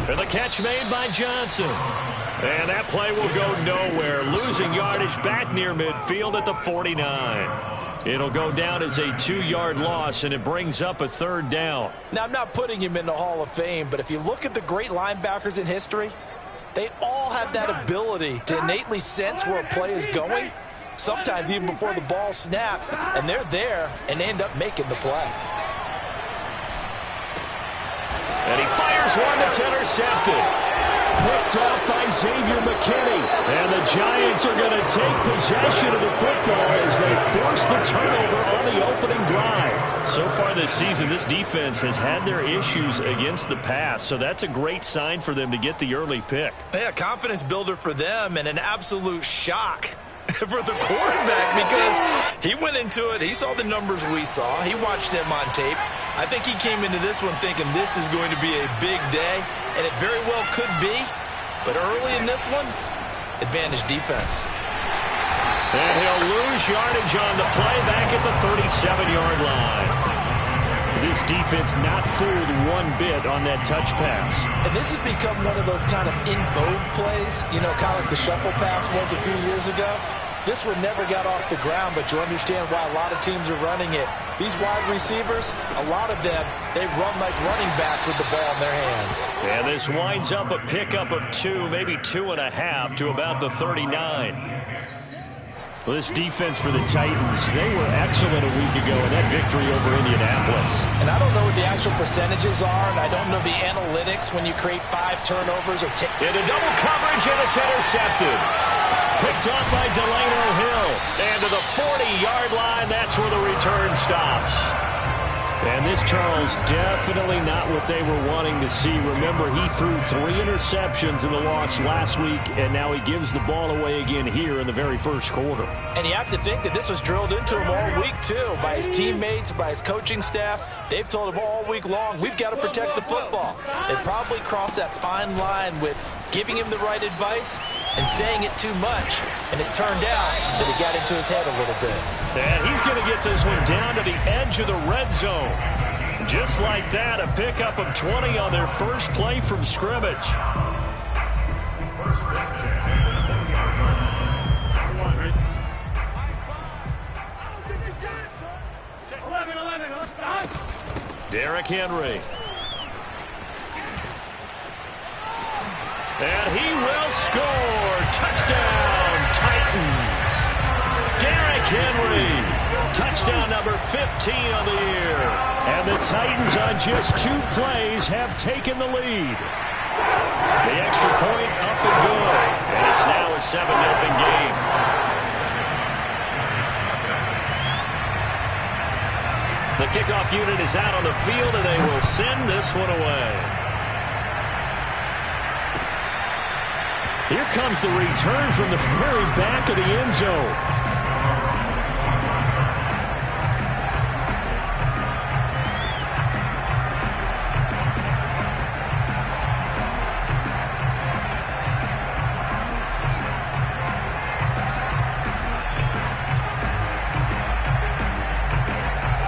And the catch made by Johnson. And that play will go nowhere. Losing yardage back near midfield at the 49. It'll go down as a 2-yard loss, and it brings up a 3rd down. Now, I'm not putting him in the Hall of Fame, but if you look at the great linebackers in history, they all have that ability to innately sense where a play is going, sometimes even before the ball snapped, and they're there and they end up making the play. And he fires one that's intercepted. Picked off by Xavier McKinney. And the Giants are going to take possession of the football as they force the turnover on the opening drive. So far this season, this defense has had their issues against the pass, so that's a great sign for them to get the early pick. Yeah, confidence builder for them and an absolute shock for the quarterback because he went into it. He saw the numbers we saw. He watched them on tape. I think he came into this one thinking this is going to be a big day, and it very well could be. But early in this one, advantage defense. And he'll lose yardage on the play back at the 37-yard line. This defense not fooled one bit on that touch pass. And this has become one of those kind of in vogue plays, you know, kind of like the shuffle pass was a few years ago. This one never got off the ground, but you understand why a lot of teams are running it. These wide receivers, a lot of them, they run like running backs with the ball in their hands. And this winds up a pickup of 2, maybe 2.5 to about the 39. Well, this defense for the Titans, they were excellent a week ago in that victory over Indianapolis. And I don't know what the actual percentages are, and I don't know the analytics when you create 5 turnovers or into double coverage, and it's intercepted. Picked off by Delano Hill. And to the 40-yard line, that's where the return stops. And this, Charles, definitely not what they were wanting to see. Remember, he threw 3 interceptions in the loss last week, and now he gives the ball away again here in the very first quarter. And you have to think that this was drilled into him all week, too, by his teammates, by his coaching staff. They've told him all week long, we've got to protect the football. They probably crossed that fine line with giving him the right advice and saying it too much, and it turned out that it got into his head a little bit. And he's going to get this one down to the edge of the red zone. Just like that, a pickup of 20 on their first play from scrimmage. Derrick Henry. And he will score. Touchdown, Titans. Derrick Henry. Touchdown number 15 on the year. And the Titans on just 2 plays have taken the lead. The extra point up and good. And it's now a 7-0 game. The kickoff unit is out on the field, and they will send this one away. Here comes the return from the very back of the end zone.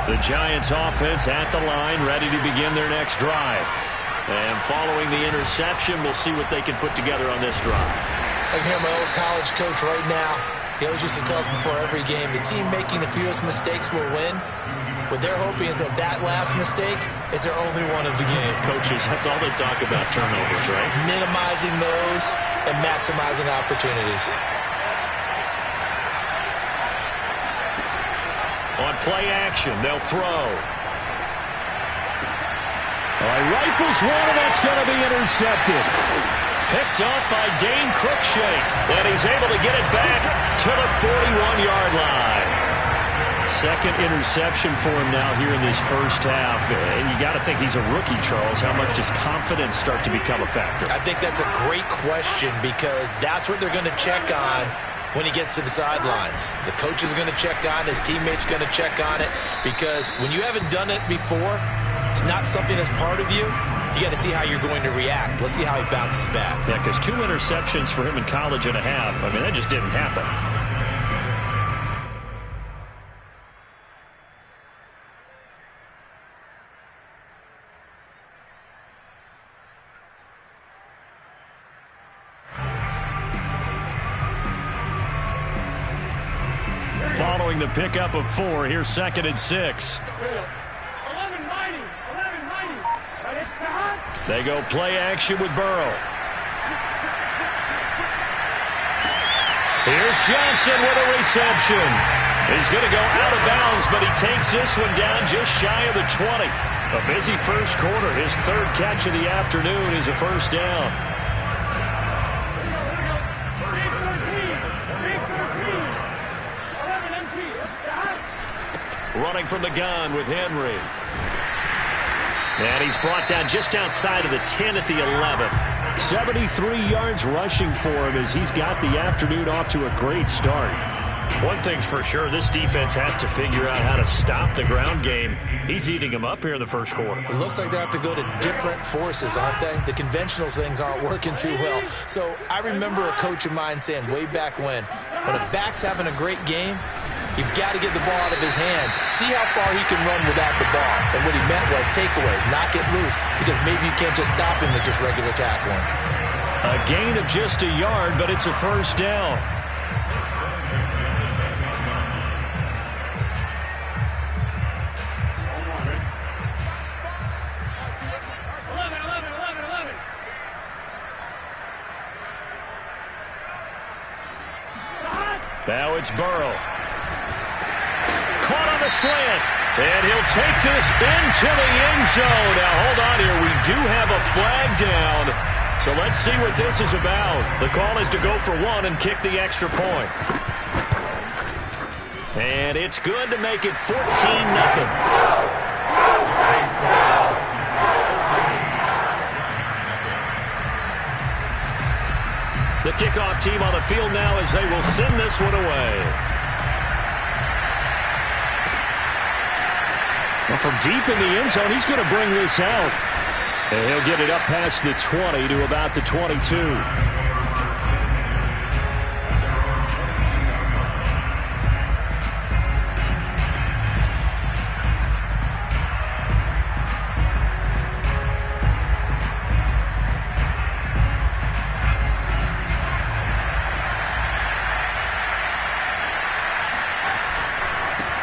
The Giants offense at the line, ready to begin their next drive. And following the interception, we'll see what they can put together on this drive. I can hear my old college coach right now. He always used to tell us before every game, the team making the fewest mistakes will win. What they're hoping is that that last mistake is their only one of the game. Coaches, that's all they talk about, turnovers, right? Minimizing those and maximizing opportunities. On play action, they'll throw. Rifles one, and that's going to be intercepted. Picked up by Dane Cruikshank, and he's able to get it back to the 41-yard line. Second interception for him now here in this first half. And you got to think he's a rookie, Charles. How much does confidence start to become a factor? I think that's a great question because that's what they're going to check on when he gets to the sidelines. The coach is going to check on, his teammates going to check on it, because when you haven't done it before, it's not something that's part of you. You got to see how you're going to react. Let's see how he bounces back. Yeah, because 2 interceptions for him in college and a half. I mean, that just didn't happen. following the pickup of 4. Here's 2nd and 6. They go play action with Burrow. Here's Johnson with a reception. He's going to go out of bounds, but he takes this one down just shy of the 20. A busy first quarter. His 3rd catch of the afternoon is a first down. Running from the gun with Henry. And he's brought down just outside of the 10 at the 11. 73 yards rushing for him as he's got the afternoon off to a great start. One thing's for sure, this defense has to figure out how to stop the ground game. He's eating them up here in the first quarter. It looks like they have to go to different forces, aren't they? The conventional things aren't working too well. So I remember a coach of mine saying way back when a back's having a great game, you've got to get the ball out of his hands. See how far he can run without the ball. And what he meant was takeaways, knock it loose, because maybe you can't just stop him with just regular tackling. A gain of just a yard, but it's a first down. Now it's Burrow. Caught on the slant. And he'll take this into the end zone. Now, hold on here. We do have a flag down. So let's see what this is about. The call is to go for 1 and kick the extra point. And it's good to make it 14-0. The kickoff team on the field now as they will send this one away. Well, from deep in the end zone, he's going to bring this out. And he'll get it up past the 20 to about the 22.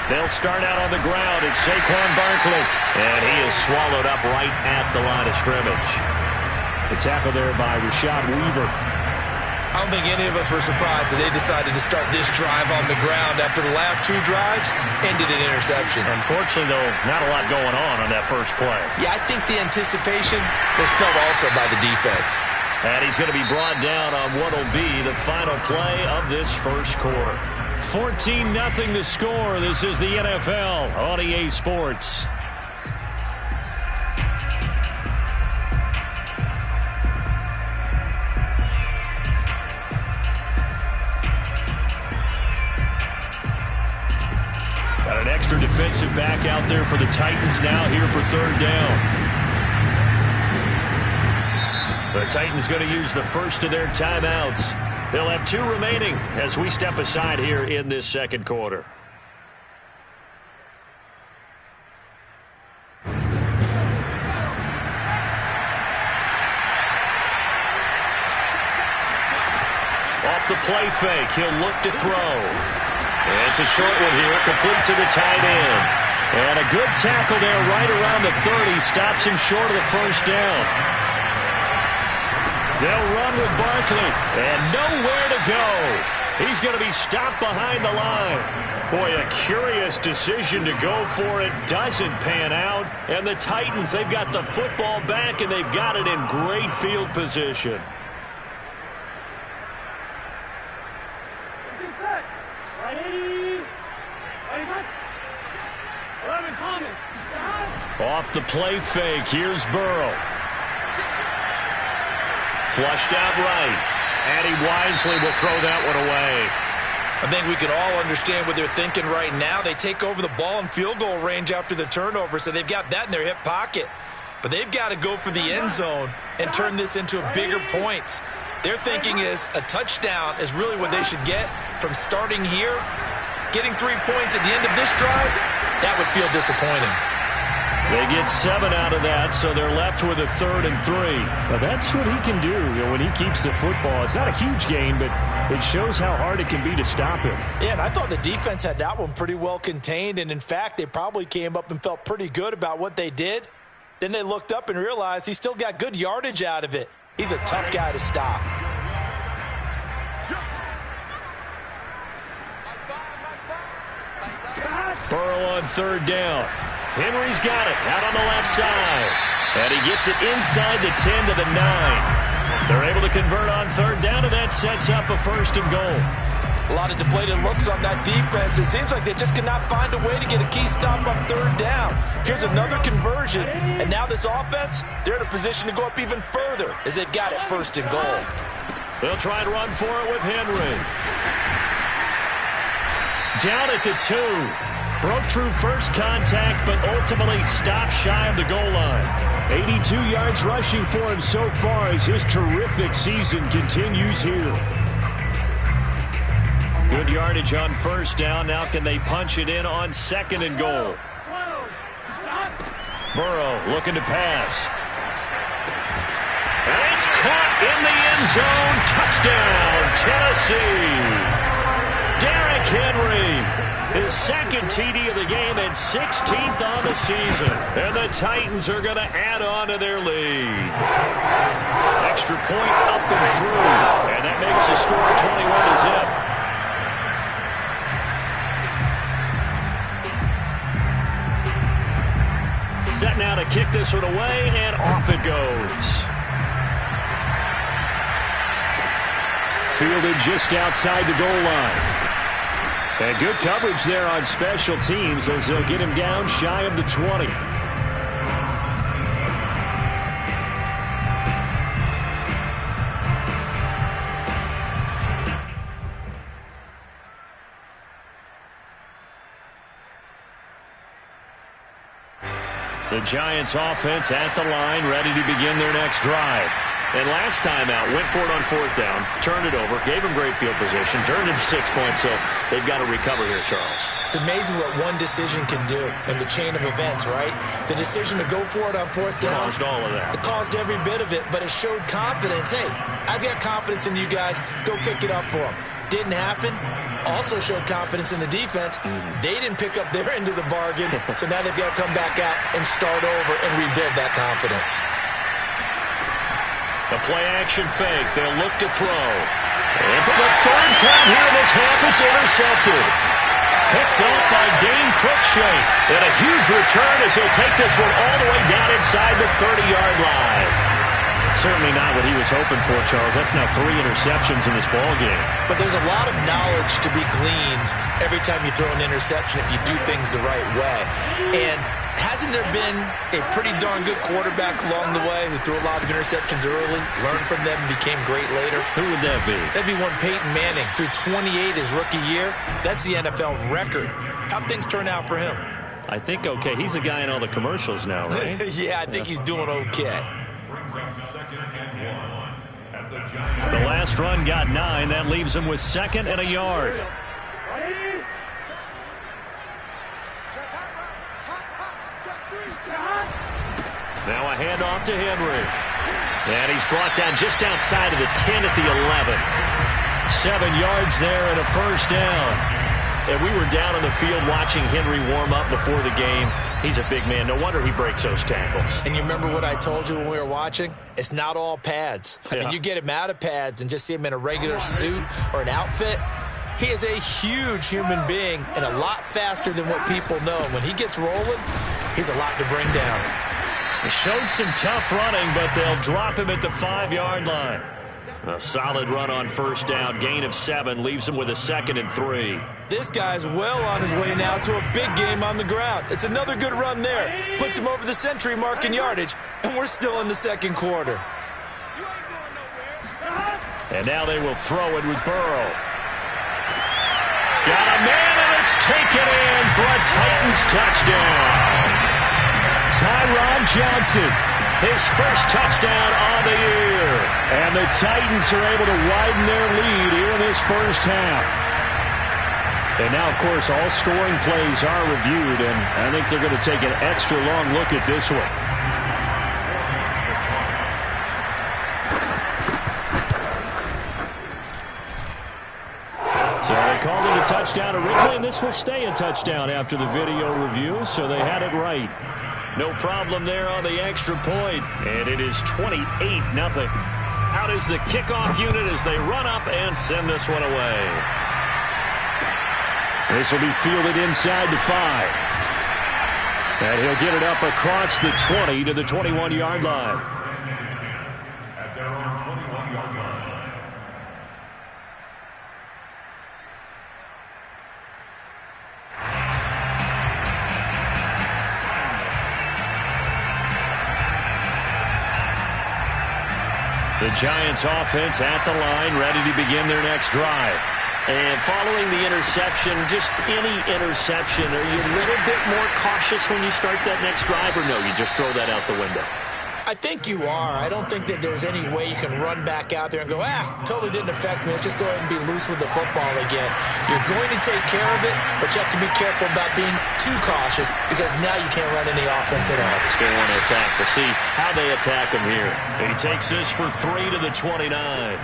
They'll start out on the ground. It's Saquon Barkley. And he is swallowed up right at the line of scrimmage. The tackle there by Rashad Weaver. I don't think any of us were surprised that they decided to start this drive on the ground after the last 2 drives ended in interceptions. Unfortunately, though, not a lot going on that first play. Yeah, I think the anticipation was felt also by the defense. And he's going to be brought down on what will be the final play of this first quarter. 14-0 the score. This is the NFL on EA Sports. Got an extra defensive back out there for the Titans now here for 3rd down. The Titans going to use the first of their timeouts. They'll have 2 remaining as we step aside here in this second quarter. Off the play fake, he'll look to throw. And it's a short one here, complete to the tight end. And a good tackle there right around the 30, stops him short of the first down. They'll run with Barkley, and nowhere to go. He's going to be stopped behind the line. Boy, a curious decision to go for it. Doesn't pan out. And the Titans, they've got the football back, and they've got it in great field position. Off the play fake, here's Burrow. Flushed out right. And he wisely will throw that one away. I think we can all understand what they're thinking right now. They take over the ball in field goal range after the turnover, so they've got that in their hip pocket. But they've got to go for the end zone and turn this into a bigger points. Their thinking is a touchdown is really what they should get from starting here. Getting 3 points at the end of this drive, that would feel disappointing. They get 7 out of that, so they're left with a 3rd and 3. Now that's what he can do, when he keeps the football. It's not a huge gain, but it shows how hard it can be to stop him. Yeah, and I thought the defense had that one pretty well contained, and in fact, they probably came up and felt pretty good about what they did. Then they looked up and realized he still got good yardage out of it. He's a tough guy to stop. Burrow on 3rd down. Henry's got it out on the left side. And he gets it inside the 10 to the 9. They're able to convert on 3rd down, and that sets up a 1st and goal. A lot of deflated looks on that defense. It seems like they just cannot find a way to get a key stop on 3rd down. Here's another conversion, and now this offense, they're in a position to go up even further as they've got it 1st and goal. They'll try and run for it with Henry. Down at the 2. Broke through first contact, but ultimately stopped shy of the goal line. 82 yards rushing for him so far as his terrific season continues here. Good yardage on 1st down. Now can they punch it in on 2nd and goal? Burrow looking to pass. And it's caught in the end zone. Touchdown, Tennessee. Derrick Henry. His 2nd TD of the game and 16th on the season. And the Titans are going to add on to their lead. Extra point up and through. And that makes the score 21 to zip. Set now to kick this one away, and off it goes. Fielded just outside the goal line. And good coverage there on special teams as they'll get him down shy of the 20. The Giants offense at the line, ready to begin their next drive. And last time out, went for it on 4th down, turned it over, gave him great field position, turned it to 6 points, so they've got to recover here, Charles. It's amazing what one decision can do in the chain of events, right? The decision to go for it on 4th down. Caused all of that. It caused every bit of it, but it showed confidence. Hey, I've got confidence in you guys. Go pick it up for them. Didn't happen. Also showed confidence in the defense. They didn't pick up their end of the bargain, so now they've got to come back out and start over and rebuild that confidence. The play-action fake. They'll look to throw. And for the 3rd time here in this half, it's intercepted. Picked up by Dane Cruikshank. And a huge return as he'll take this one all the way down inside the 30-yard line. Certainly not what he was hoping for, Charles. That's now 3 interceptions in this ballgame. But there's a lot of knowledge to be gleaned every time you throw an interception if you do things the right way. And hasn't there been a pretty darn good quarterback along the way who threw a lot of interceptions early, learned from them, and became great later? Who would that be? That'd be one Peyton Manning. Threw 28 his rookie year. That's the NFL record. How'd things turn out for him? I think okay. He's a guy in all the commercials now, right? Yeah, I think he's doing okay. The last run got 9. That leaves him with 2nd and a yard. Now a handoff to Henry. And he's brought down just outside of the 10 at the 11. 7 yards there and a 1st down. And we were down on the field watching Henry warm up before the game. He's a big man. No wonder he breaks those tackles. And you remember what I told you when we were watching? It's not all pads. I mean, you get him out of pads and just see him in a regular suit or an outfit. He is a huge human being and a lot faster than what people know. When he gets rolling, he's a lot to bring down. He showed some tough running, but they'll drop him at the 5-yard line. A solid run on 1st down. Gain of 7 leaves him with a 2nd and 3. This guy's well on his way now to a big game on the ground. It's another good run there. Puts him over the century mark in yardage, and we're still in the 2nd quarter. And now they will throw it with Burrow. Got a man, and it's taken in for a Titans touchdown. Tyrod Johnson, his first touchdown on the year. And the Titans are able to widen their lead here in this first half. And now, of course, all scoring plays are reviewed, and I think they're going to take an extra long look at this one. So they called it a touchdown originally, and this will stay a touchdown after the video review, so they had it right. No problem there on the extra point, and it is 28-0. Out is the kickoff unit as they run up and send this one away. This will be fielded inside the 5. And he'll get it up across the 20 to the 21-yard line. At their own 21-yard line. The Giants offense at the line, ready to begin their next drive. And following the interception, just any interception, are you a little bit more cautious when you start that next drive, or no, you just throw that out the window? I think you are. I don't think that there's any way you can run back out there and go, totally didn't affect me. Let's just go ahead and be loose with the football again. You're going to take care of it, but you have to be careful about being too cautious because now you can't run any offense at all. They want to attack. We'll see how they attack him here. And he takes this for 3 to the 29.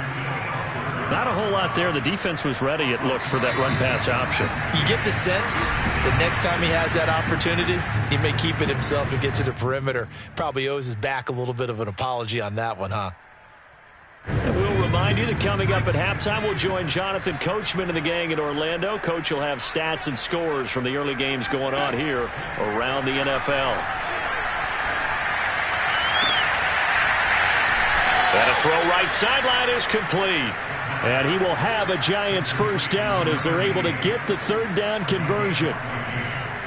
Not a whole lot there. The defense was ready, it looked, for that run-pass option. You get the sense that next time he has that opportunity, he may keep it himself and get to the perimeter. Probably owes his back a little bit of an apology on that one, huh? And we'll remind you that coming up at halftime, we'll join Jonathan Coachman and the gang in Orlando. Coach will have stats and scores from the early games going on here around the NFL. And a throw right sideline is complete. And he will have a Giants first down as they're able to get the third down conversion.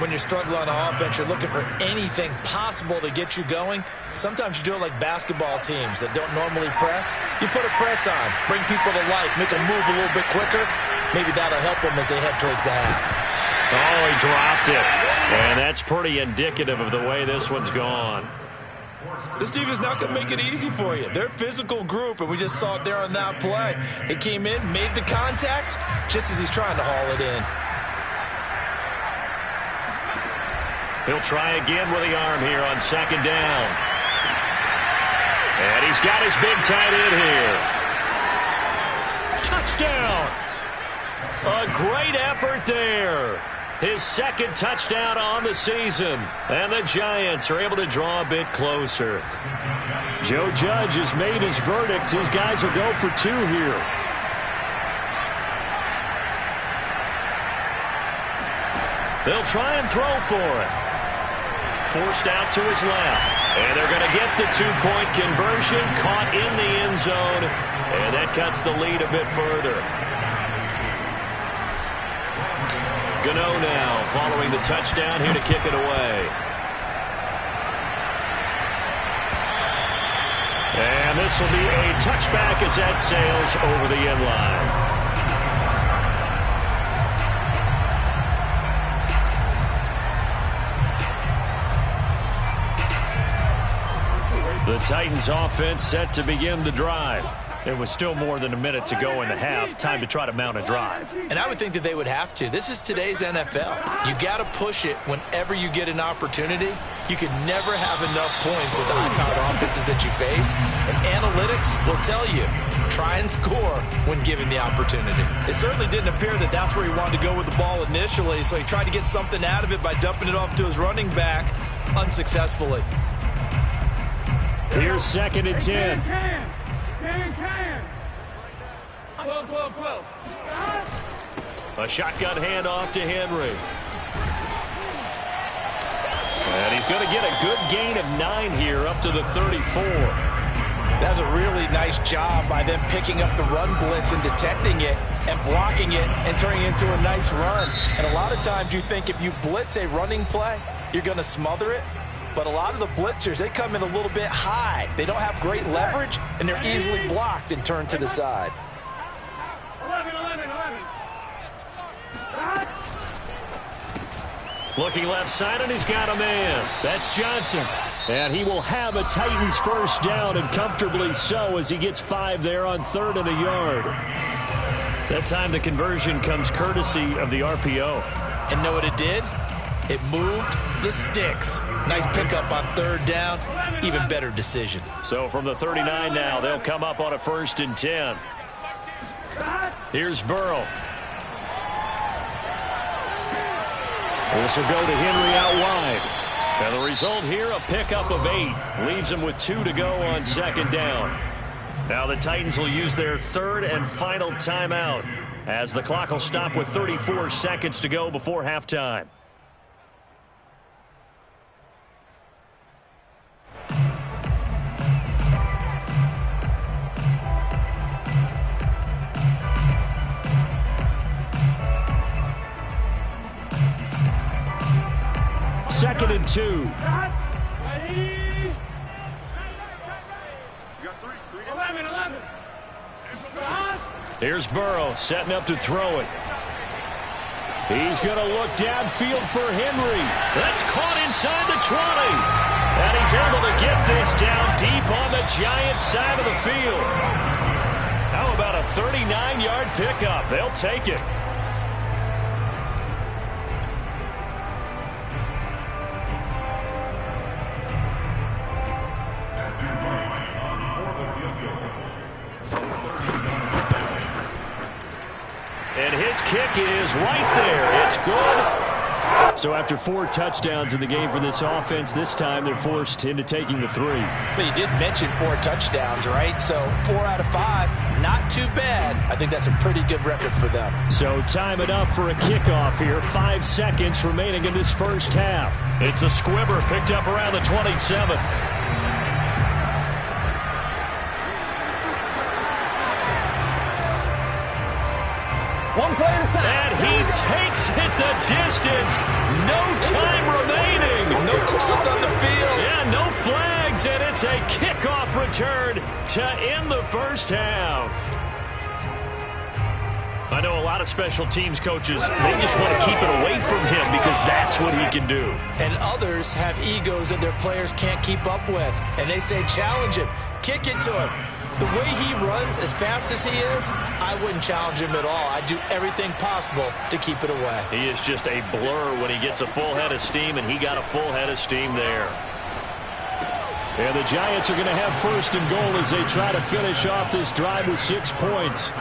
When you're struggling on offense, you're looking for anything possible to get you going. Sometimes you do it like basketball teams that don't normally press. You put a press on, bring people to life, make them move a little bit quicker. Maybe that'll help them as they head towards the half. Oh, he dropped it. And that's pretty indicative of the way this one's gone. This defense is not going to make it easy for you. They're a physical group, and we just saw it there on that play. They came in, made the contact, just as he's trying to haul it in. He'll try again with the arm here on second down. And he's got his big tight end here. Touchdown! A great effort there. His second touchdown on the season. And the Giants are able to draw a bit closer. Joe Judge has made his verdict. His guys will go for 2 here. They'll try and throw for it. Forced out to his left. And they're going to get the 2-point conversion. Caught in the end zone. And that cuts the lead a bit further. Gano now following the touchdown here to kick it away. And this will be a touchback as that sails over the end line. The Titans offense set to begin the drive. There was still more than a minute to go in the half. Time to try to mount a drive. And I would think that they would have to. This is today's NFL. You got to push it whenever you get an opportunity. You could never have enough points with the high-powered offenses that you face. And analytics will tell you, try and score when given the opportunity. It certainly didn't appear that that's where he wanted to go with the ball initially, so he tried to get something out of it by dumping it off to his running back unsuccessfully. Here's 2nd and 10. 12. A shotgun handoff to Henry. And he's going to get a good gain of 9 here up to the 34. That's a really nice job by them picking up the run blitz and detecting it and blocking it and turning it into a nice run. And a lot of times you think if you blitz a running play, you're going to smother it. But a lot of the blitzers, they come in a little bit high. They don't have great leverage, and they're easily blocked and turned to the side. 11. Looking left side, and he's got a man. That's Johnson. And he will have a Titans first down, and comfortably so, as he gets 5 there on 3rd and a yard. That time the conversion comes courtesy of the RPO. And know what it did? It moved the sticks. Nice pickup on third down. Even better decision. So from the 39 now, they'll come up on a 1st and 10. Here's Burrow. This will go to Henry out wide. And the result here, a pickup of 8. Leaves them with 2 to go on 2nd down. Now the Titans will use their 3rd and final timeout as the clock will stop with 34 seconds to go before halftime. Second and 2. Here's Burrow setting up to throw it. He's going to look downfield for Henry. That's caught inside the 20. And he's able to get this down deep on the Giants side of the field. How about a 39-yard pickup? They'll take it. And his kick is right there. It's good. So after 4 touchdowns in the game for this offense, this time they're forced into taking the 3. But you did mention 4 touchdowns, right? So 4 out of 5, not too bad. I think that's a pretty good record for them. So time enough for a kickoff here. 5 seconds remaining in this first half. It's a squibber picked up around the 27. One play at a time. And he takes it the distance. No time remaining. No cloth on the field. Yeah, no flags, and it's a kickoff return to end the first half. I know a lot of special teams coaches, they just want to keep it away from him because that's what he can do. And others have egos that their players can't keep up with. And they say, challenge him. Kick it to him. The way he runs as fast as he is, I wouldn't challenge him at all. I'd do everything possible to keep it away. He is just a blur when he gets a full head of steam, and he got a full head of steam there. And the Giants are going to have 1st and goal as they try to finish off this drive with 6 points.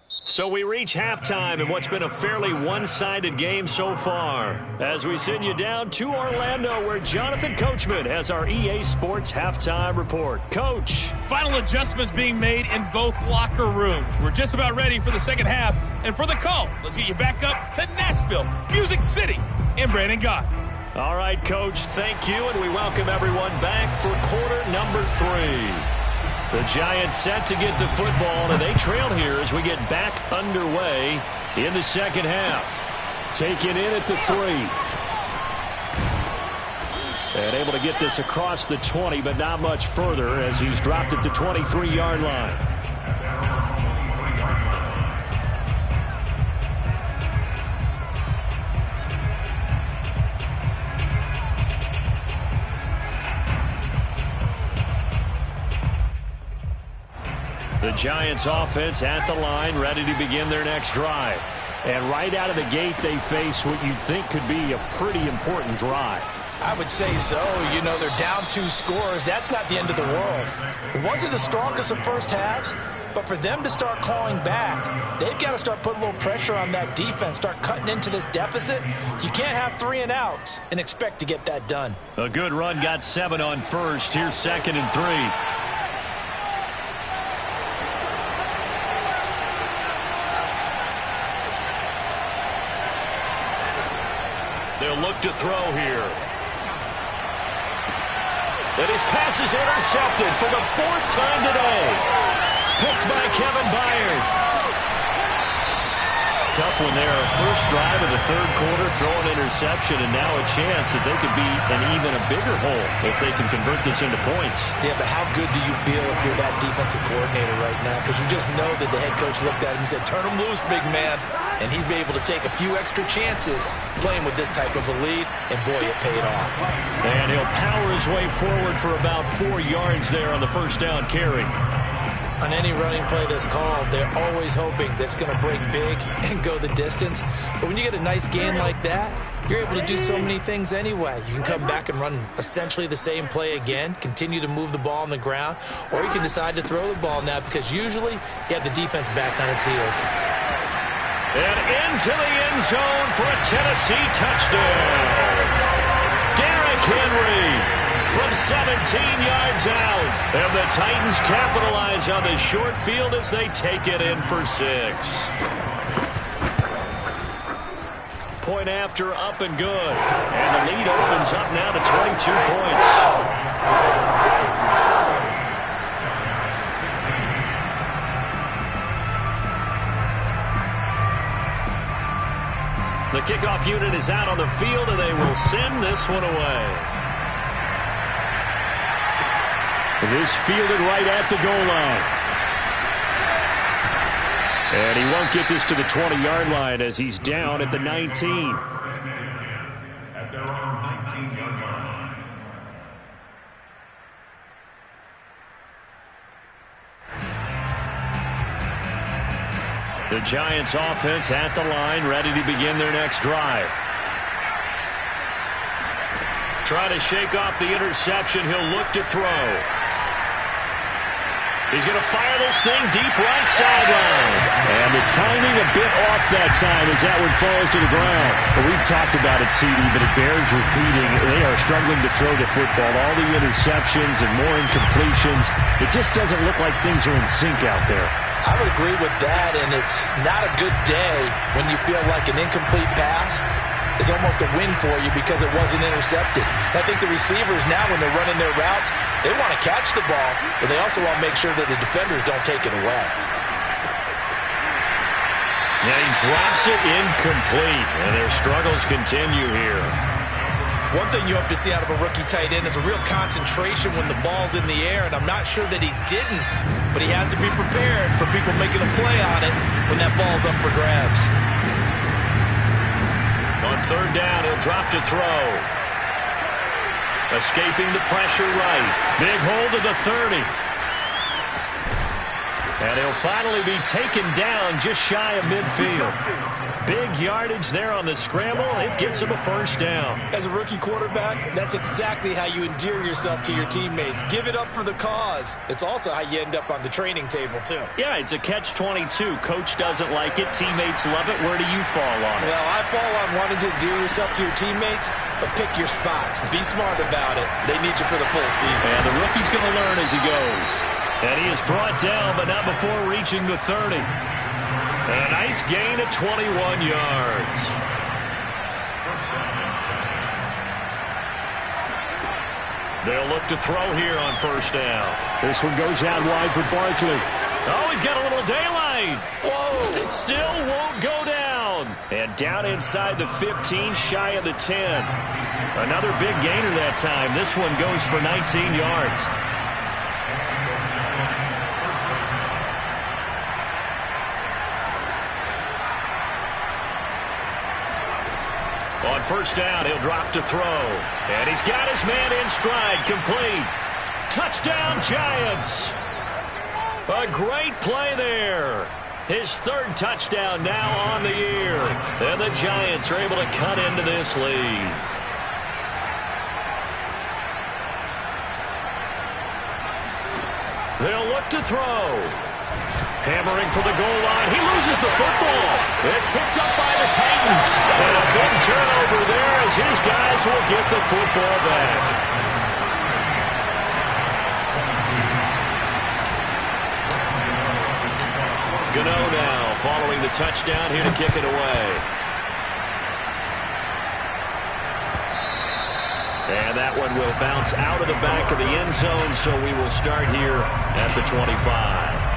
So we reach halftime in what's been a fairly one-sided game so far. As we send you down to Orlando, where Jonathan Coachman has our EA Sports halftime report. Coach. Final adjustments being made in both locker rooms. We're just about ready for the second half. And for the call, let's get you back up to Nashville, Music City, and Brandon Gott. All right, Coach, thank you, and we welcome everyone back for quarter number 3. The Giants set to get the football, and they trail here as we get back underway in the second half. Taken in at the 3. And able to get this across the 20, but not much further as he's dropped it to 23-yard line. The Giants offense at the line, ready to begin their next drive. And right out of the gate, they face what you'd think could be a pretty important drive. I would say so. You know, they're down 2 scores. That's not the end of the world. It wasn't the strongest of first halves, but for them to start clawing back, they've got to start putting a little pressure on that defense, start cutting into this deficit. You can't have 3 and outs and expect to get that done. A good run got 7 on first. Here's 2nd and 3. They'll look to throw here. And his pass is intercepted for the 4th time today. Picked by Kevin Byard. tough one there. First drive of the third quarter, throw an interception, and now a chance that they could be in even a bigger hole if they can convert this into points. Yeah, but how good do you feel if you're that defensive coordinator right now? Because you just know that the head coach looked at him and said, turn him loose, big man. And he'd be able to take a few extra chances playing with this type of a lead, and boy, it paid off. And he'll power his way forward for about 4 yards there on the first down carry. On any running play that's called, they're always hoping that it's going to break big and go the distance. But when you get a nice gain like that, you're able to do so many things anyway. You can come back and run essentially the same play again, continue to move the ball on the ground, or you can decide to throw the ball now because usually you have the defense back on its heels. And into the end zone for a Tennessee touchdown. Derrick Henry from 17 yards out. And the Titans capitalize on the short field as they take it in for 6. Point after, up and good. And the lead opens up now to 22 points. The kickoff unit is out on the field, and they will send this one away. This fielded right at the goal line. And he won't get this to the 20-yard line as he's down at the 19. At their own 19-yard line. The Giants offense at the line, ready to begin their next drive. Try to shake off the interception. He'll look to throw. He's going to fire this thing deep right sideline. And the timing a bit off that time as that one falls to the ground. Well, we've talked about it, CD, but it bears repeating. They are struggling to throw the football. All the interceptions and more incompletions. It just doesn't look like things are in sync out there. I would agree with that, and it's not a good day when you feel like an incomplete pass is almost a win for you because it wasn't intercepted. I think the receivers now, when they're running their routes, they want to catch the ball, but they also want to make sure that the defenders don't take it away. And he drops it incomplete, and their struggles continue here. One thing you hope to see out of a rookie tight end is a real concentration when the ball's in the air, and I'm not sure that he didn't, but he has to be prepared for people making a play on it when that ball's up for grabs. On third down, he'll drop to throw. Escaping the pressure right. Big hold of the 30. And he'll finally be taken down just shy of midfield. Big yardage there on the scramble. It gets him a first down. As a rookie quarterback, that's exactly how you endear yourself to your teammates. Give it up for the cause. It's also how you end up on the training table, too. Yeah, it's a catch-22. Coach doesn't like it. Teammates love it. Where do you fall on it? Well, I fall on wanting to endear yourself to your teammates, but pick your spots. Be smart about it. They need you for the full season. And the rookie's going to learn as he goes. And he is brought down, but not before reaching the 30. And a nice gain of 21 yards. They'll look to throw here on first down. This one goes out wide for Barkley. Oh, he's got a little daylight. Whoa, it still won't go down. And down inside the 15, shy of the 10. Another big gainer that time. This one goes for 19 yards. On first down, he'll drop to throw. And he's got his man in stride, complete. Touchdown, Giants. A great play there. His third touchdown now on the year. And the Giants are able to cut into this lead. They'll look to throw. Hammering for the goal line. He loses the football. It's picked up by the Titans. And a big turnover there as his guys will get the football back. Gano now following the touchdown here to kick it away. And that one will bounce out of the back of the end zone, so we will start here at the 25.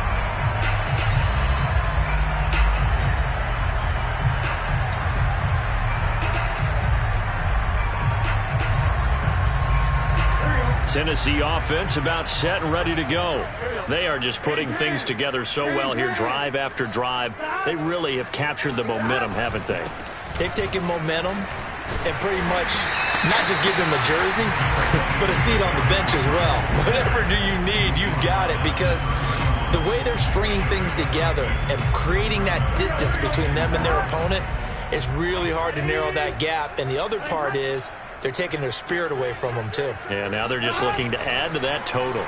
Tennessee offense about set and ready to go. They are just putting things together so well here, drive after drive. They really have captured the momentum, haven't they? They've taken momentum and pretty much not just give them a jersey, but a seat on the bench as well. Whatever do you need, you've got it, because the way they're stringing things together and creating that distance between them and their opponent, it's really hard to narrow that gap. And the other part is they're taking their spirit away from them, too. Yeah, now they're just looking to add to that total.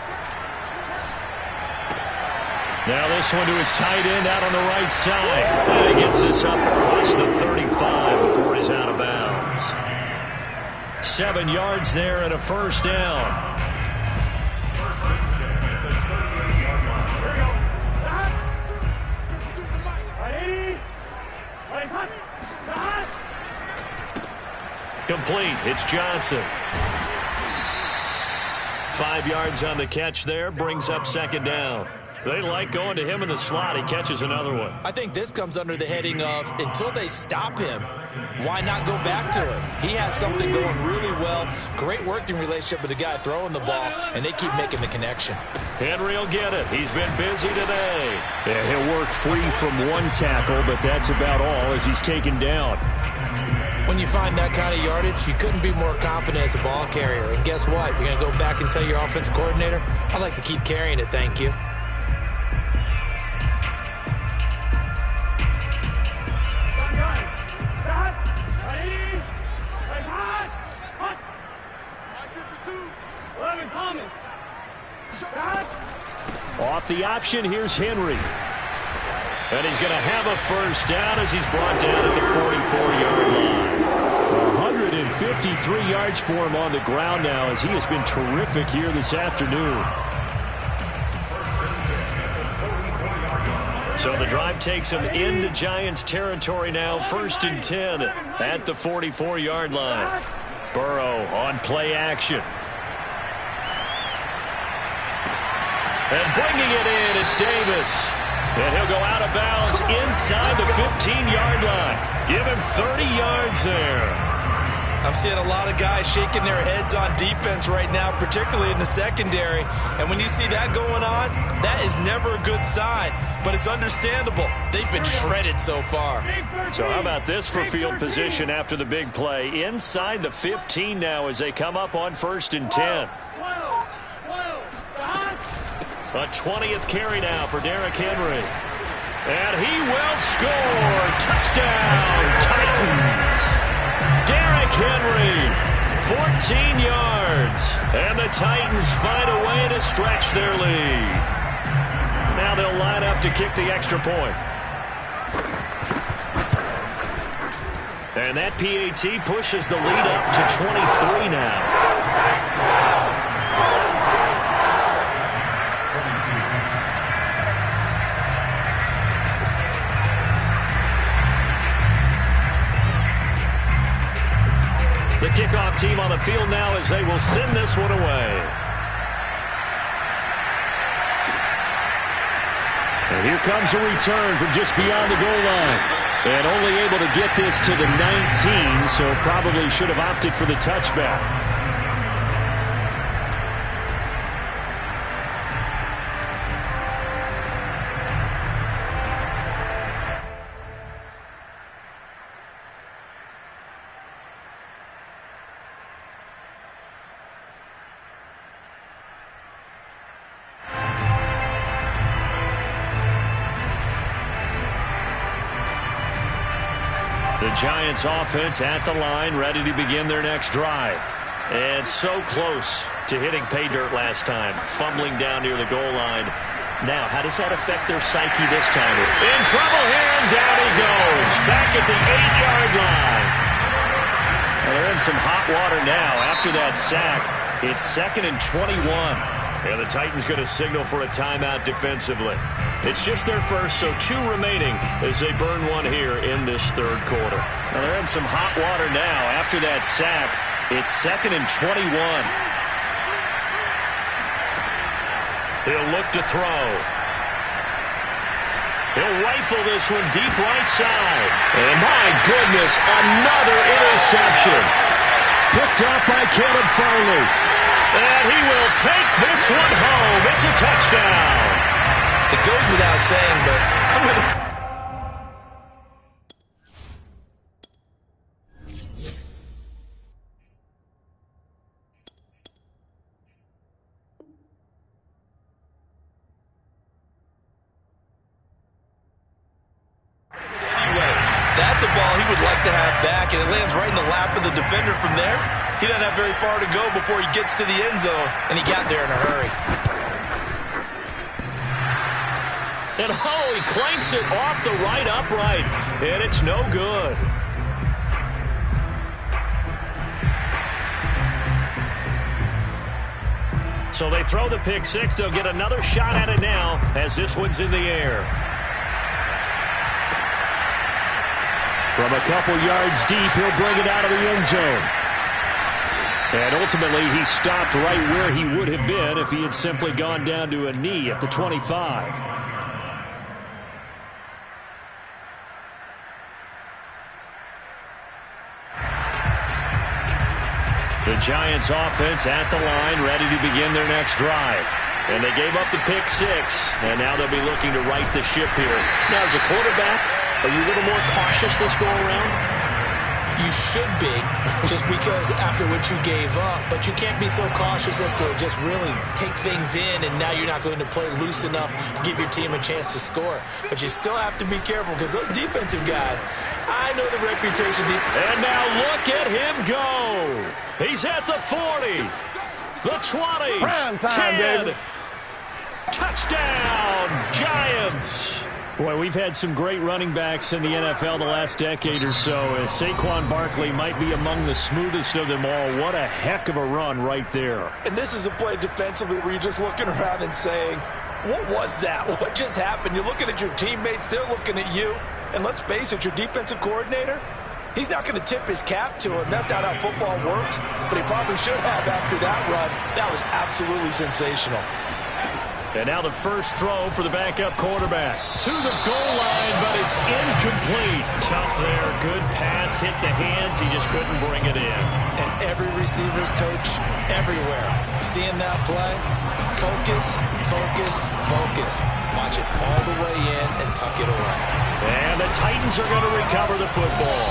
Now this one to his tight end out on the right side. And he gets this up across the 35 before he's out of bounds. 7 yards there and a first down. Complete. It's Johnson. 5 yards on the catch there. Brings up second down. They like going to him in the slot. He catches another one. I think this comes under the heading of until they stop him, why not go back to it? He has something going really well. Great working relationship with the guy throwing the ball, and they keep making the connection. Henry will get it. He's been busy today. Yeah, he'll work free from one tackle, but that's about all as he's taken down. When you find that kind of yardage, you couldn't be more confident as a ball carrier. And guess what? You're going to go back and tell your offensive coordinator, I'd like to keep carrying it, thank you. Off the option, here's Henry. And he's going to have a first down as he's brought down at the 44-yard line. 153 yards for him on the ground now as he has been terrific here this afternoon. So the drive takes him into Giants territory now. 1st and 10 at the 44-yard line. Burrow on play action. And bringing it in, it's Davis. And he'll go out of bounds inside the 15-yard line. Give him 30 yards there. I'm seeing a lot of guys shaking their heads on defense right now, particularly in the secondary. And when you see that going on, that is never a good sign. But it's understandable. They've been shredded so far. So how about this for field position after the big play? Inside the 15 now as they come up on 1st and 10. A 20th carry now for Derrick Henry. And he will score. Touchdown, Titans. Derrick Henry, 14 yards. And the Titans find a way to stretch their lead. Now they'll line up to kick the extra point. And that PAT pushes the lead up to 23 now. The kickoff team on the field now as they will send this one away. And here comes a return from just beyond the goal line. And only able to get this to the 19, so probably should have opted for the touchback. The Giants offense at the line, ready to begin their next drive. And so close to hitting pay dirt last time, fumbling down near the goal line. Now, how does that affect their psyche this time? In trouble here, and down he goes. Back at the 8-yard line. And they're in some hot water now after that sack. It's 2nd and 21. And the Titans going to signal for a timeout defensively. It's just their first, so 2 remaining as they burn one here in this third quarter. Now they're in some hot water now after that sack. It's 2nd and 21. He'll look to throw. He'll rifle this one deep right side. And my goodness, another interception. Picked up by Caleb Farley. And he will take this one home. It's a touchdown. It goes without saying, but I'm going to... That's a ball he would like to have back, and it lands right in the lap of the defender from there. He doesn't have very far to go before he gets to the end zone, and he got there in a hurry. And oh, he clanks it off the right upright, and it's no good. So they throw the pick six. They'll get another shot at it now as this one's in the air. From a couple yards deep, he'll bring it out of the end zone. And ultimately, he stopped right where he would have been if he had simply gone down to a knee at the 25. The Giants offense at the line, ready to begin their next drive. And they gave up the pick six, and now they'll be looking to right the ship here. Now, as a quarterback, are you a little more cautious this go around? You should be, just because after what you gave up. But you can't be so cautious as to just really take things in, and now you're not going to play loose enough to give your team a chance to score. But you still have to be careful, because those defensive guys, I know the reputation. And now look at him go. He's at the 40, the 20, Prime time, 10. baby. Touchdown, Giants. Boy, we've had some great running backs in the NFL the last decade or so. As Saquon Barkley might be among the smoothest of them all. What a heck of a run right there. And this is a play defensively where you're just looking around and saying, what was that? What just happened? You're looking at your teammates. They're looking at you. And let's face it, your defensive coordinator, he's not going to tip his cap to him. That's not how football works. But he probably should have after that run. That was absolutely sensational. And now the first throw for the backup quarterback. To the goal line, but it's incomplete. Tough there. Good pass. Hit the hands. He just couldn't bring it in. And every receiver's coach everywhere. Seeing that play, focus, focus, focus. Watch it all the way in and tuck it away. And the Titans are going to recover the football.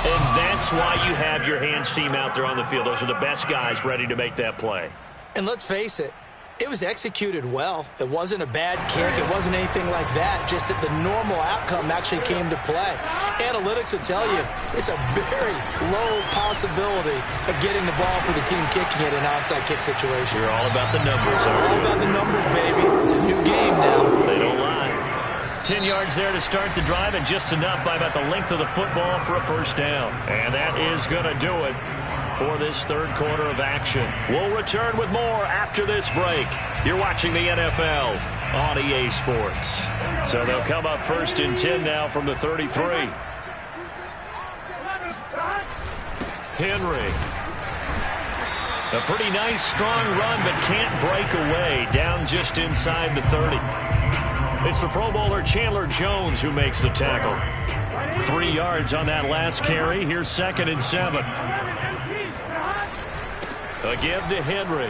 And that's why you have your hands team out there on the field. Those are the best guys ready to make that play. And let's face it, it was executed well. It wasn't a bad kick. It wasn't anything like that. Just that the normal outcome actually came to play. Analytics will tell you it's a very low possibility of getting the ball for the team kicking it in an onside kick situation. You're all about the numbers, all about the numbers, baby. It's a new game now. They don't lie. 10 yards there to start the drive, and just enough by about the length of the football for a first down. And that is going to do it for this third quarter of action. We'll return with more after this break. You're watching the NFL on EA Sports. So they'll come up first and 10 now from the 33. Henry. A pretty nice, strong run, but can't break away. Down just inside the 30. It's the Pro Bowler Chandler Jones who makes the tackle. 3 yards on that last carry. Here's 2nd and 7. A give to Henry.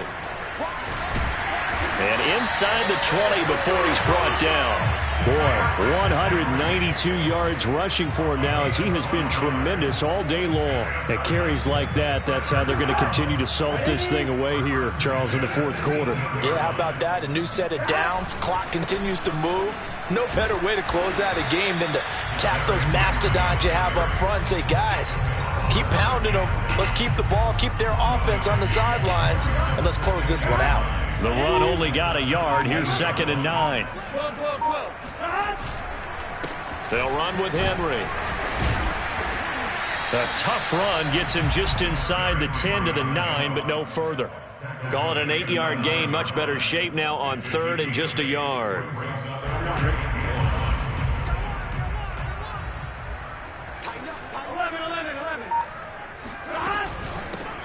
And inside the 20 before he's brought down. Boy, 192 yards rushing for him now as he has been tremendous all day long. At carries like that, that's how they're going to continue to salt this thing away here, Charles, in the fourth quarter. Yeah, how about that? A new set of downs. Clock continues to move. No better way to close out a game than to tap those mastodons you have up front and say, guys, keep pounding them. Let's keep the ball, keep their offense on the sidelines, and let's close this one out. The run only got a yard. Here's 2nd and 9. They'll run with Henry. A tough run gets him just inside the 10 to the 9, but no further. Call it an 8-yard gain. Much better shape now on 3rd and just a yard.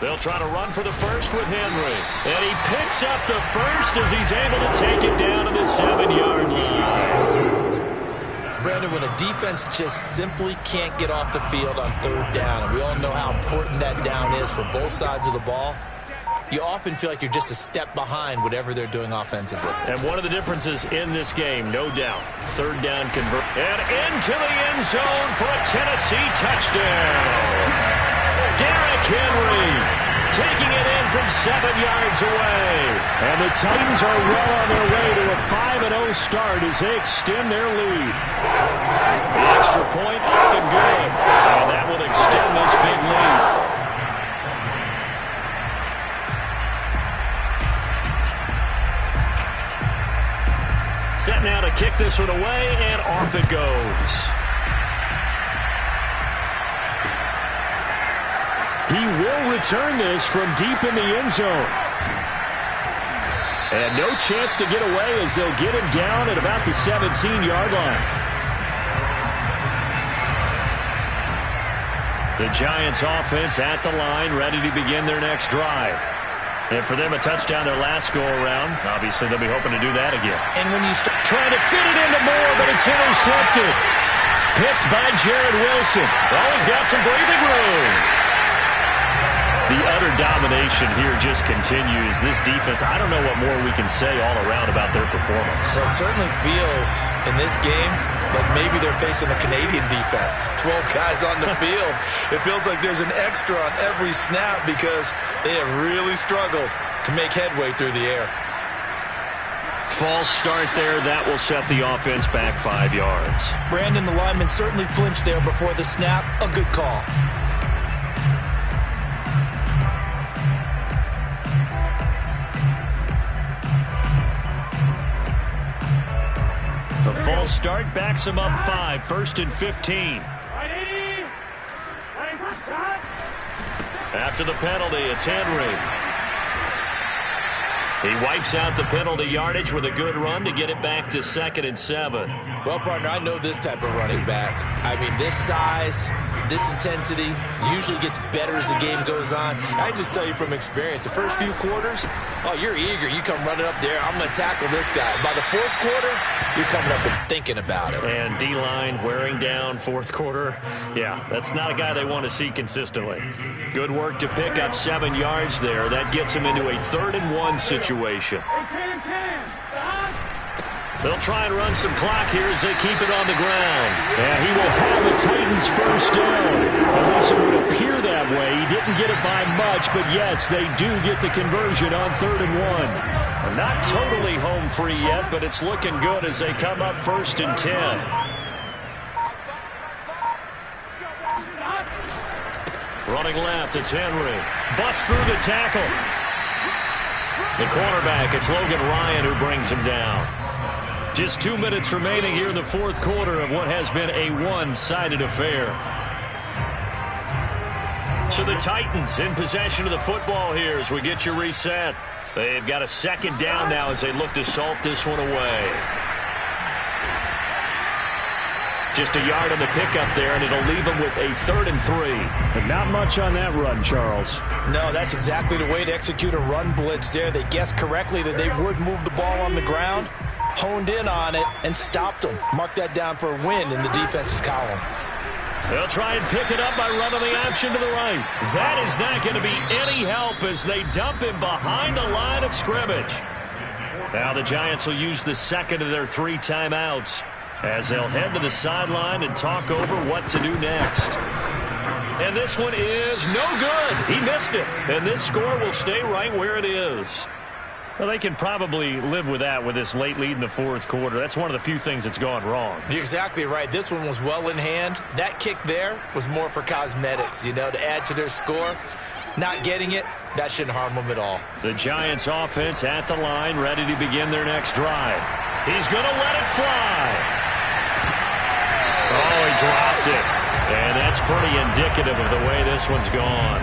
They'll try to run for the first with Henry. And he picks up the first as he's able to take it down to the 7-yard line. Brandon, when a defense just simply can't get off the field on 3rd down, and we all know how important that down is for both sides of the ball, you often feel like you're just a step behind whatever they're doing offensively. And one of the differences in this game, no doubt, third down convert. And into the end zone for a Tennessee touchdown. Derrick Henry taking it in from 7 yards away. And the Titans are well on their way to a 5-0 start as they extend their lead. The extra point up and good. And that will extend this big lead. Set now to kick this one away, and off it goes. He will return this from deep in the end zone. And no chance to get away as they'll get him down at about the 17-yard line. The Giants offense at the line, ready to begin their next drive. And for them, a touchdown their last go-around. Obviously, they'll be hoping to do that again. And when you start trying to fit it into Moore, but it's intercepted. Picked by Jared Wilson. Always got some breathing room. The utter domination here just continues. This defense, I don't know what more we can say all around about their performance. Well, it certainly feels in this game like maybe they're facing a Canadian defense. 12 guys on the field. It feels like there's an extra on every snap because they have really struggled to make headway through the air. False start there. That will set the offense back 5 yards. Brandon, the lineman certainly flinched there before the snap. A good call. The false start backs him up 5, 1st and 15. After the penalty, it's Henry. He wipes out the penalty yardage with a good run to get it back to 2nd and 7. Well, partner, I know this type of running back. I mean, this size, this intensity usually gets better as the game goes on. I just tell you from experience, the first few quarters, oh, you're eager. You come running up there, I'm going to tackle this guy. By the 4th quarter, you're coming up and thinking about it. And D-line wearing down 4th quarter. Yeah, that's not a guy they want to see consistently. Good work to pick up 7 yards there. That gets him into a 3rd and 1 situation. They'll try and run some clock here as they keep it on the ground. And he will have the Titans first down. At least it would appear that way. He didn't get it by much, but yes, they do get the conversion on 3rd and 1. Not totally home free yet, but it's looking good as they come up 1st and 10. Running left, it's Henry. Busts through the tackle. The cornerback, it's Logan Ryan who brings him down. Just 2 minutes remaining here in the 4th quarter of what has been a one-sided affair. So the Titans in possession of the football here as we get you reset. They've got a 2nd down now as they look to salt this one away. Just a yard on the pickup there, and it'll leave them with a 3rd and 3. And not much on that run, Charles. No, that's exactly the way to execute a run blitz there. They guessed correctly that they would move the ball on the ground, honed in on it, and stopped them. Mark that down for a win in the defense's column. They'll try and pick it up by running the option to the right. That is not going to be any help as they dump him behind the line of scrimmage. Now the Giants will use the 2nd of their 3 timeouts as they'll head to the sideline and talk over what to do next. And this one is no good. He missed it. And this score will stay right where it is. Well, they can probably live with that with this late lead in the 4th quarter. That's one of the few things that's gone wrong. You're exactly right. This one was well in hand. That kick there was more for cosmetics, you know, to add to their score. Not getting it, that shouldn't harm them at all. The Giants offense at the line, ready to begin their next drive. He's going to let it fly. Oh, he dropped it. And that's pretty indicative of the way this one's gone.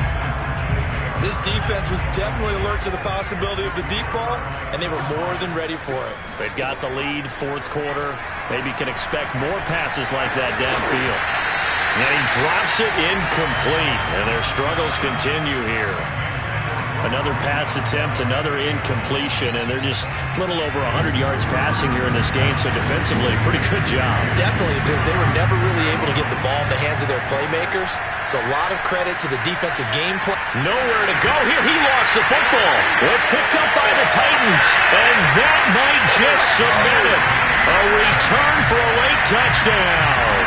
This defense was definitely alert to the possibility of the deep ball, and they were more than ready for it. They've got the lead, 4th quarter. Maybe can expect more passes like that downfield. And he drops it incomplete, and their struggles continue here. Another pass attempt, another incompletion, and they're just a little over 100 yards passing here in this game, so defensively, pretty good job. Definitely, because they were never really able to get the ball in the hands of their playmakers, so a lot of credit to the defensive game plan. Nowhere to go here. He lost the football. It's picked up by the Titans, and that might just submit it. A return for a late touchdown.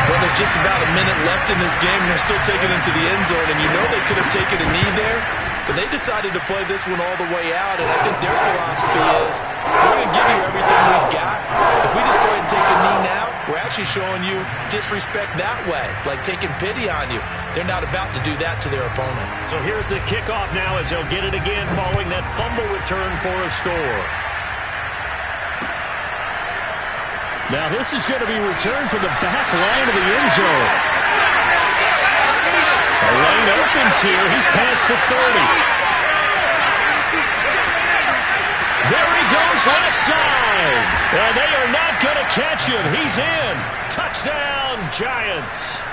Well, there's just about a minute left in this game, and they're still taking it into the end zone, and you know they could have taken a knee there, but they decided to play this one all the way out, and I think their philosophy is, we're going to give you everything we've got. If we just go ahead and take a knee now, we're actually showing you disrespect that way, like taking pity on you. They're not about to do that to their opponent. So here's the kickoff now as they'll get it again following that fumble return for a score. Now this is going to be returned from the back line of the end zone. A lane opens here. He's past the 30. There he goes left side. And they are not going to catch him. He's in. Touchdown, Giants.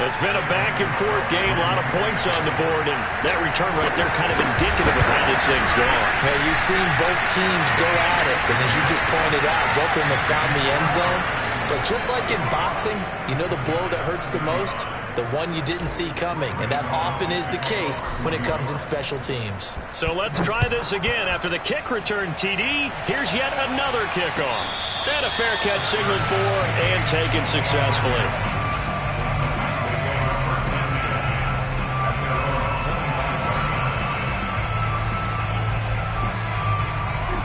It's been a back-and-forth game, a lot of points on the board, and that return right there kind of indicative of how this thing's going. Hey, you've seen both teams go at it, and as you just pointed out, both of them have found the end zone. But just like in boxing, you know the blow that hurts the most? The one you didn't see coming, and that often is the case when it comes in special teams. So let's try this again. After the kick return, TD, here's yet another kickoff. And a fair catch signaled for and taken successfully.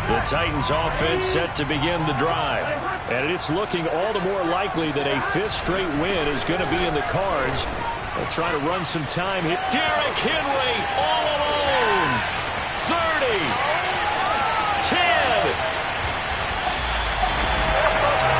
The Titans offense set to begin the drive. And it's looking all the more likely that a fifth straight win is going to be in the cards. They'll try to run some time here. Derrick Henry all alone. 30. 10.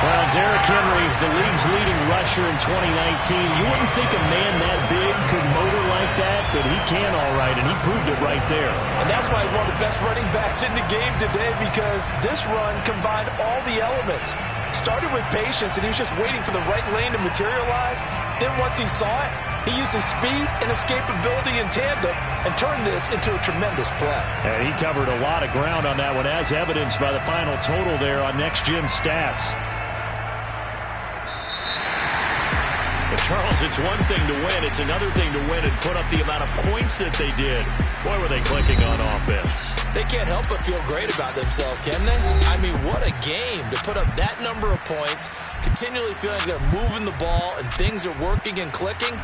Well, Derrick Henry, the league's leading rusher in 2019. You wouldn't think a man that big could motor like that, but he can all right, and he proved it right there. And that's why he's one of the best running backs in the game today, because this run combined all the elements. Started with patience, and he was just waiting for the right lane to materialize. Then once he saw it, he used his speed and escapability in tandem and turned this into a tremendous play. And he covered a lot of ground on that one, as evidenced by the final total there on Next Gen Stats. But Charles, it's one thing to win. It's another thing to win and put up the amount of points that they did. Boy, were they clicking on offense. They can't help but feel great about themselves, can they? I mean, what a game to put up that number of points, continually feeling like they're moving the ball and things are working and clicking.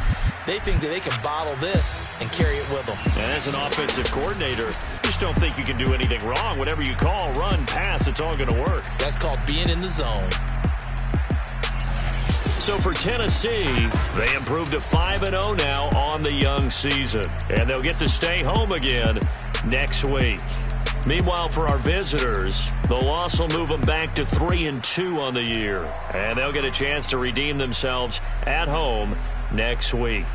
They think that they can bottle this and carry it with them. And as an offensive coordinator, you just don't think you can do anything wrong. Whatever you call, run, pass, it's all going to work. That's called being in the zone. So for Tennessee, they improved to 5-0 now on the young season. And they'll get to stay home again next week. Meanwhile, for our visitors, the loss will move them back to 3-2 on the year. And they'll get a chance to redeem themselves at home next week.